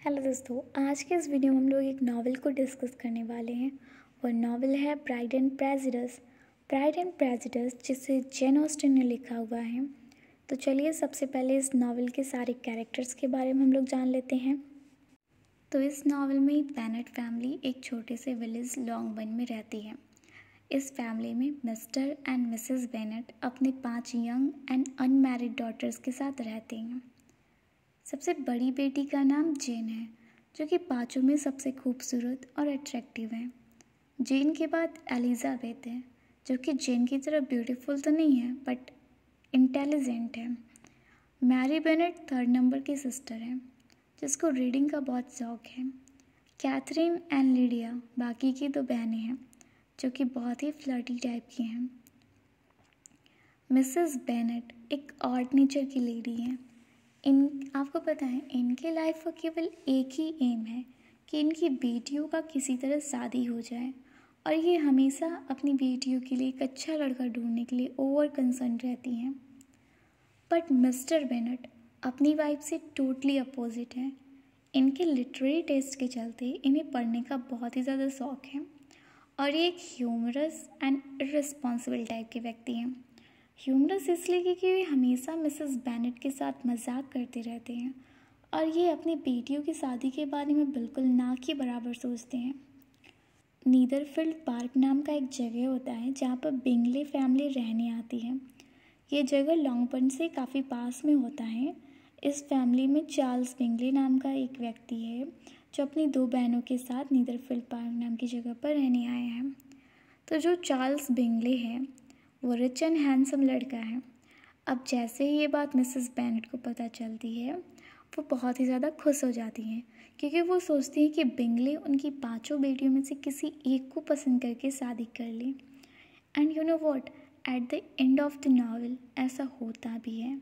Hello दोस्तों, आज के इस वीडियो में हम लोग एक नावल को डिस्कस करने वाले हैं। और नावल है pride and prejudice. Pride and prejudice जिसे जेन ऑस्टिन ने लिखा हुआ है। तो चलिए सबसे पहले इस नावल के सारे कैरेक्टर्स के बारे में हम लोग जान लेते हैं। तो इस नावल में बेनेट फैमिली एक छोटे से विलेज लॉन्गबर्न में रहती है। इस फैमिली में मिस्टर एंड मिसेस बेनेट अपने 5 यंग एंड अनमैरिड डॉटर्स के साथ रहते हैं। सबसे बड़ी बेटी का नाम जेन है, जो कि 5 में सबसे खूबसूरत और अट्रैक्टिव है। जेन के बाद एलिजाबेथ है, जो कि जेन की तरह ब्यूटीफुल तो नहीं है बट इंटेलिजेंट है। मैरी बेनेट 3rd नंबर की सिस्टर है, जिसको रीडिंग का बहुत शौक है। कैथरीन एंड लीडिया बाकी की 2 बहनें हैं, जो कि बहुत ही फ्लर्टी टाइप की हैं। मिसेस बेनेट एक ऑड नेचर की लेडी हैं। आपको पता है इनके लाइफ का केवल एक ही एम है कि इनकी बेटियों का किसी तरह शादी हो जाए, और ये हमेशा अपनी बेटियों के लिए एक अच्छा लड़का ढूंढने के लिए ओवर कंसर्न रहती हैं। बट मिस्टर बेनेट अपनी वाइफ से टोटली अपोजिट हैं। इनके लिटरेरी टेस्ट के चलते इन्हें पढ़ने का बहुत ही ज़्यादा शौक है, और ये एक ह्यूमरस एंड इररिस्पॉन्सिबल टाइप के व्यक्ति हैं। ह्यूमरस इसलिए क्योंकि वे हमेशा मिसेस बेनेट के साथ मजाक करते रहते हैं, और ये अपनी बेटियों की शादी के बारे में बिल्कुल ना के बराबर सोचते हैं। नीदरफील्ड पार्क नाम का एक जगह होता है जहाँ पर बिंगले फैमिली रहने आती है। ये जगह लॉन्गबर्न से काफ़ी पास में होता है। इस फैमिली में चार्ल्स बिंगले नाम का एक व्यक्ति है, जो अपनी 2 बहनों के साथ नीदरफील्ड पार्क नाम की जगह पर रहने आए हैं। तो जो चार्ल्स बिंगले हैं वो रिच एंड हैंडसम लड़का है। अब जैसे ही ये बात मिसेस बेनेट को पता चलती है, वो बहुत ही ज़्यादा खुश हो जाती हैं, क्योंकि वो सोचती हैं कि बिंगले उनकी 5 बेटियों में से किसी एक को पसंद करके शादी कर ले। And you know what, at the end of the novel ऐसा होता भी है।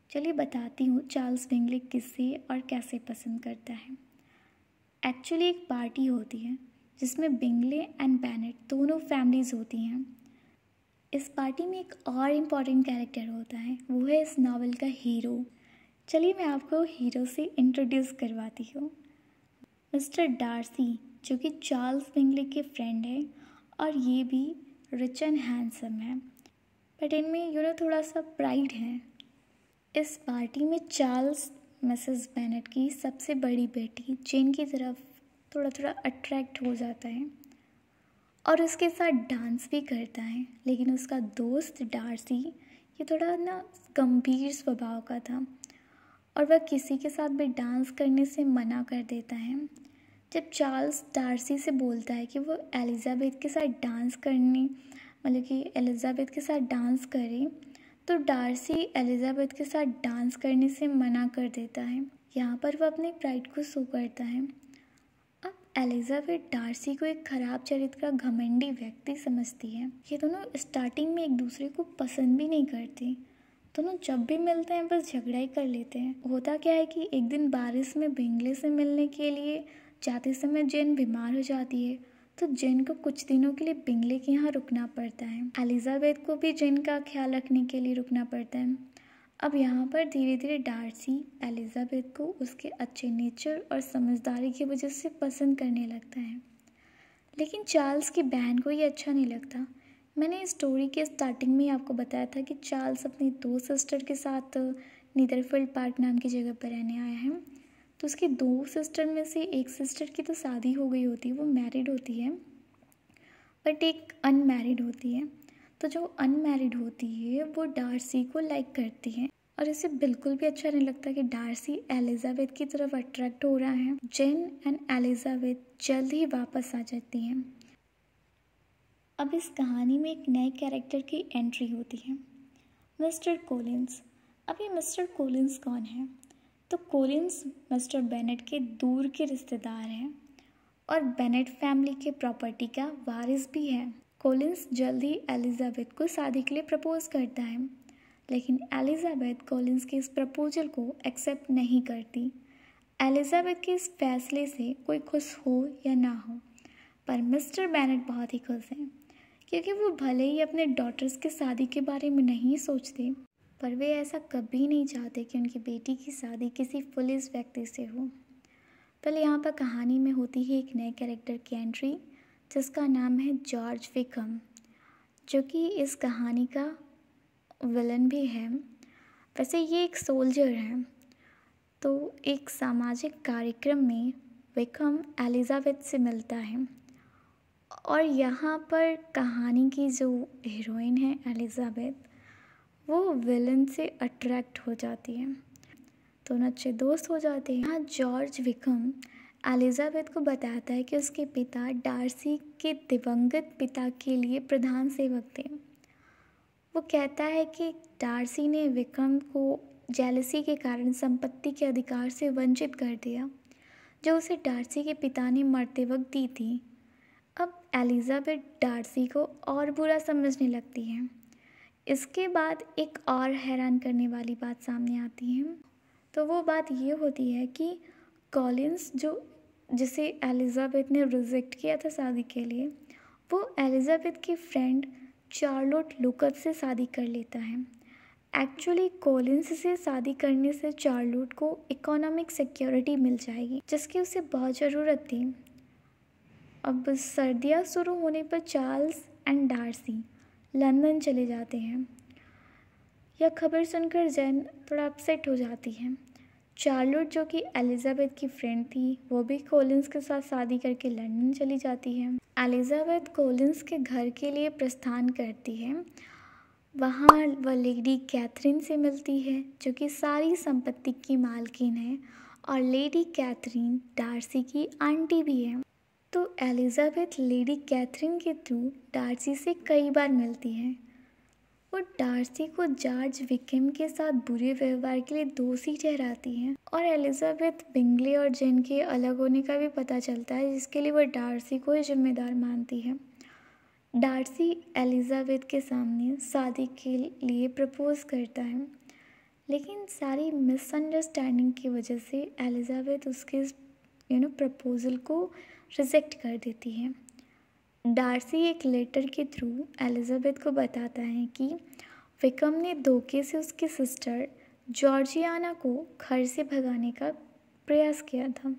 चलिए बताती हूँ चार्ल्स बिंगले किससे और कैसे पसंद करता है। एक्चुअली एक पार्टी होती है जिसमें बिंगले एंड बेनेट दोनों फैमिलीज होती हैं। इस पार्टी में एक और इम्पॉर्टेंट कैरेक्टर होता है, वो है इस नावल का हीरो। चलिए मैं आपको हीरो से इंट्रोड्यूस करवाती हूँ। मिस्टर डार्सी, जो कि चार्ल्स बिंगले के फ्रेंड है, और ये भी रिच एंड हैंडसम है, बट इनमें थोड़ा सा प्राइड है। इस पार्टी में चार्ल्स मिसेस बेनेट की सबसे बड़ी बेटी जेन की तरफ थोड़ा थोड़ा अट्रैक्ट हो जाता है और उसके साथ डांस भी करता है। लेकिन उसका दोस्त डार्सी ये थोड़ा गंभीर स्वभाव का था, और वह किसी के साथ भी डांस करने से मना कर देता है। जब चार्ल्स डार्सी से बोलता है कि वो एलिजाबेथ के साथ डांस करे, तो डार्सी एलिजाबेथ के साथ डांस करने से मना कर देता है। यहाँ पर वह अपने प्राइड को शो करता है। अब एलिजाबेथ डार्सी को एक खराब चरित्र का घमंडी व्यक्ति समझती है। ये दोनों स्टार्टिंग में एक दूसरे को पसंद भी नहीं करते। दोनों जब भी मिलते हैं बस झगड़ा ही कर लेते हैं। होता क्या है कि एक दिन बारिश में बिंगले से मिलने के लिए जाते समय जेन बीमार हो जाती है, तो जेन को कुछ दिनों के लिए बिंगले के यहाँ रुकना पड़ता है। एलिजाबेथ को भी जेन का ख्याल रखने के लिए रुकना पड़ता है। अब यहाँ पर धीरे धीरे डार्सी एलिजाबेथ को उसके अच्छे नेचर और समझदारी की वजह से पसंद करने लगता है, लेकिन चार्ल्स की बहन को ये अच्छा नहीं लगता। मैंने इस स्टोरी के स्टार्टिंग में आपको बताया था कि चार्ल्स अपनी 2 सिस्टर के साथ नीदरफील्ड पार्क नाम की जगह पर रहने आया है। तो उसकी 2 सिस्टर में से एक सिस्टर की तो शादी हो गई होती है, वो मैरिड होती है, बट एक अनमैरिड होती है। तो जो अनमैरिड होती है वो डार्सी को लाइक करती है, और इसे बिल्कुल भी अच्छा नहीं लगता कि डार्सी एलिजाबेथ की तरफ अट्रैक्ट हो रहा है। जेन एंड एलिजाबेथ जल्द ही वापस आ जाती हैं। अब इस कहानी में एक नए कैरेक्टर की एंट्री होती है, मिस्टर कोलिंस। अब ये मिस्टर कोलिंस कौन है? तो कोलिंस मिस्टर बेनेट के दूर के रिश्तेदार हैं, और बेनेट फैमिली के प्रॉपर्टी का वारिस भी है। कोलिंस जल्द ही एलिजाबेथ को शादी के लिए प्रपोज करता है, लेकिन एलिजाबेथ कोलिंस के इस प्रपोजल को एक्सेप्ट नहीं करती। एलिजाबेथ के इस फैसले से कोई खुश हो या ना हो, पर मिस्टर बेनेट बहुत ही खुश हैं, क्योंकि वो भले ही अपने डॉटर्स की शादी के बारे में नहीं सोचते, पर वे ऐसा कभी नहीं चाहते कि उनकी बेटी की शादी किसी पुलिस व्यक्ति से हो। पहले यहाँ पर कहानी में होती है एक नए कैरेक्टर की एंट्री, जिसका नाम है जॉर्ज विकम, जो कि इस कहानी का विलन भी है। वैसे ये एक सोल्जर है। तो एक सामाजिक कार्यक्रम में विकम एलिजाबेथ से मिलता है और यहाँ पर कहानी की जो हीरोइन है एलिजाबेथ, वो विलन से अट्रैक्ट हो जाती है। दोनों अच्छे दोस्त हो जाते हैं। यहाँ जॉर्ज विकम एलिजाबेथ को बताता है कि उसके पिता डार्सी के दिवंगत पिता के लिए प्रधान सेवक थे। वो कहता है कि डार्सी ने विकम को जेलसी के कारण संपत्ति के अधिकार से वंचित कर दिया, जो उसे डार्सी के पिता ने मरते वक्त दी थी। अब एलिजाबेथ डार्सी को और बुरा समझने लगती है। इसके बाद एक और हैरान करने वाली बात सामने आती है। तो वो बात ये होती है कि कॉलिंस, जिसे एलिजाबेथ ने रिजेक्ट किया था शादी के लिए, वो एलिजाबेथ की फ्रेंड चार्लोट लुकअप से शादी कर लेता है। एक्चुअली कॉलिंस से शादी करने से चार्लोट को इकोनॉमिक सिक्योरिटी मिल जाएगी, जिसकी उसे बहुत ज़रूरत थी। अब सर्दियाँ शुरू होने पर चार्ल्स एंड डार्सी लंदन चले जाते हैं। यह खबर सुनकर जैन थोड़ा अपसेट हो जाती है। चार्लोट, जो कि एलिजाबेथ की फ्रेंड थी, वो भी कॉलिंस के साथ शादी करके लंदन चली जाती है। एलिजाबेथ कॉलिंस के घर के लिए प्रस्थान करती है। वहाँ वह लेडी कैथरीन से मिलती है, जो कि सारी संपत्ति की मालकिन है, और लेडी कैथरीन डार्सी की आंटी भी है। तो एलिजाबेथ लेडी कैथरीन के थ्रू डार्सी से कई बार मिलती है। वो डार्सी को जॉर्ज विकम के साथ बुरे व्यवहार के लिए दोषी ठहराती हैं और एलिजाबेथ बिंगले और जेन के अलग होने का भी पता चलता है, जिसके लिए वह डार्सी को ही जिम्मेदार मानती है। डार्सी एलिजाबेथ के सामने शादी के लिए प्रपोज करता है, लेकिन सारी मिसअंडरस्टैंडिंग की वजह से एलिजाबेथ उसके प्रपोजल को रिजेक्ट कर देती है। डार्सी एक लेटर के थ्रू एलिजाबेथ को बताता है कि विकम ने धोखे से उसकी सिस्टर जॉर्जियाना को घर से भगाने का प्रयास किया था,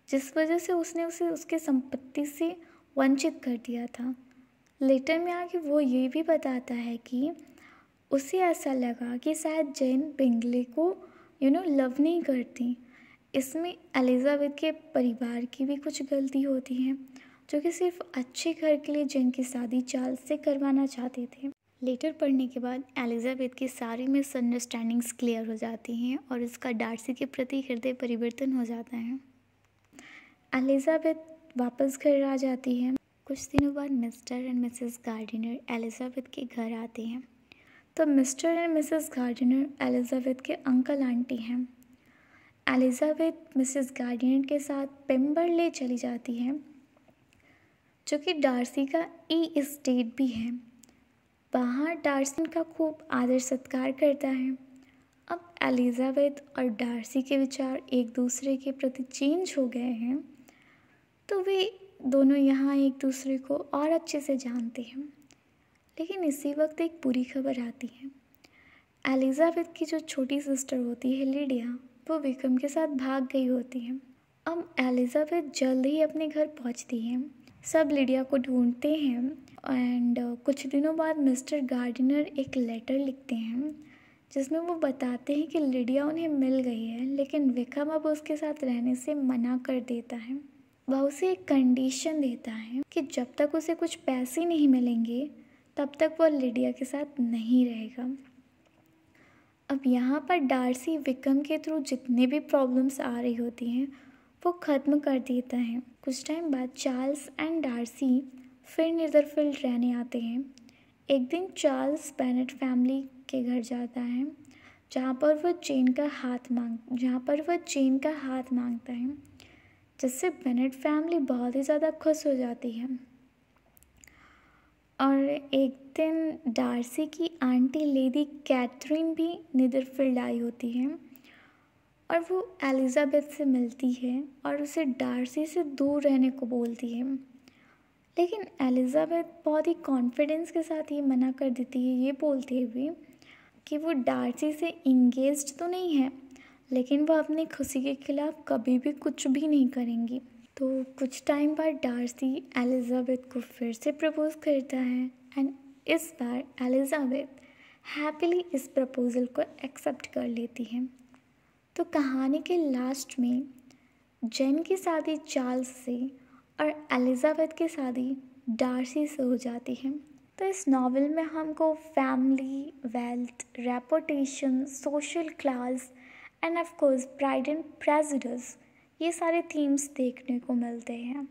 जिस वजह से उसने उसे उसके संपत्ति से वंचित कर दिया था। लेटर में आके वो ये भी बताता है कि उसे ऐसा लगा कि शायद जेन बिंगले को लव नहीं करती। इसमें एलिजाबेथ के परिवार की भी कुछ गलती होती है, जो कि सिर्फ अच्छे घर के लिए जेन की शादी चार्ल्स से करवाना चाहते थे। लेटर पढ़ने के बाद एलिजाबेथ की सारी मिसअंडरस्टैंडिंग्स क्लियर हो जाती हैं और इसका डार्सी के प्रति हृदय परिवर्तन हो जाता है। एलिजाबेथ वापस घर आ जाती है। कुछ दिनों बाद mister and Mrs Gardiner Elizabeth के घर आते हैं। तो mister and Mrs Gardiner Elizabeth के अंकल आंटी हैं। एलिजाबेथ मिसेस गार्डिनर के साथ पेम्बरले चली जाती है, जो कि डार्सी का एस्टेट भी है। वहाँ डार्सी का खूब आदर सत्कार करता है। अब एलिजाबेथ और डार्सी के विचार एक दूसरे के प्रति चेंज हो गए हैं, तो वे दोनों यहाँ एक दूसरे को और अच्छे से जानते हैं। लेकिन इसी वक्त एक बुरी खबर आती है। एलिजाबेथ की जो छोटी सिस्टर होती है लिडिया, वो विकम के साथ भाग गई होती है। अब एलिजाबेथ जल्द ही अपने घर पहुंचती है। सब लिडिया को ढूंढते हैं एंड कुछ दिनों बाद मिस्टर गार्डिनर एक लेटर लिखते हैं, जिसमें वो बताते हैं कि लिडिया उन्हें मिल गई है, लेकिन विकम अब उसके साथ रहने से मना कर देता है। वह उसे एक कंडीशन देता है कि जब तक उसे कुछ पैसे नहीं मिलेंगे तब तक वह लिडिया के साथ नहीं रहेगा। अब यहाँ पर डार्सी विकम के थ्रू जितने भी प्रॉब्लम्स आ रही होती हैं वो ख़त्म कर देता है। कुछ टाइम बाद चार्ल्स एंड डार्सी फिर नीदरफील्ड रहने आते हैं। एक दिन चार्ल्स बेनेट फैमिली के घर जाता है, जहाँ पर वह जेन का हाथ मांगता है, जिससे बेनेट फैमिली बहुत ही ज़्यादा खुश हो जाती है। और एक दिन डार्सी की आंटी लेडी कैथरीन भी नीदरफील्ड आई होती है और वो एलिजाबेथ से मिलती है और उसे डार्सी से दूर रहने को बोलती है। लेकिन एलिजाबेथ बहुत ही कॉन्फिडेंस के साथ ये मना कर देती है, ये बोलते हुए कि वो डार्सी से इंगेज्ड तो नहीं है, लेकिन वो अपनी खुशी के खिलाफ कभी भी कुछ भी नहीं करेंगी। तो कुछ टाइम बाद डार्सी एलिजाबेथ को फिर से प्रपोज करता है एंड इस बार एलिजाबेथ हैप्पीली इस प्रपोज़ल को एक्सेप्ट कर लेती है। तो कहानी के लास्ट में जेन की शादी चार्ल्स से और एलिजाबेथ की शादी डार्सी से हो जाती है। तो इस नावल में हमको family, wealth, reputation, social class end of course pride and prejudice ये सारे थीम्स देखने को मिलते हैं।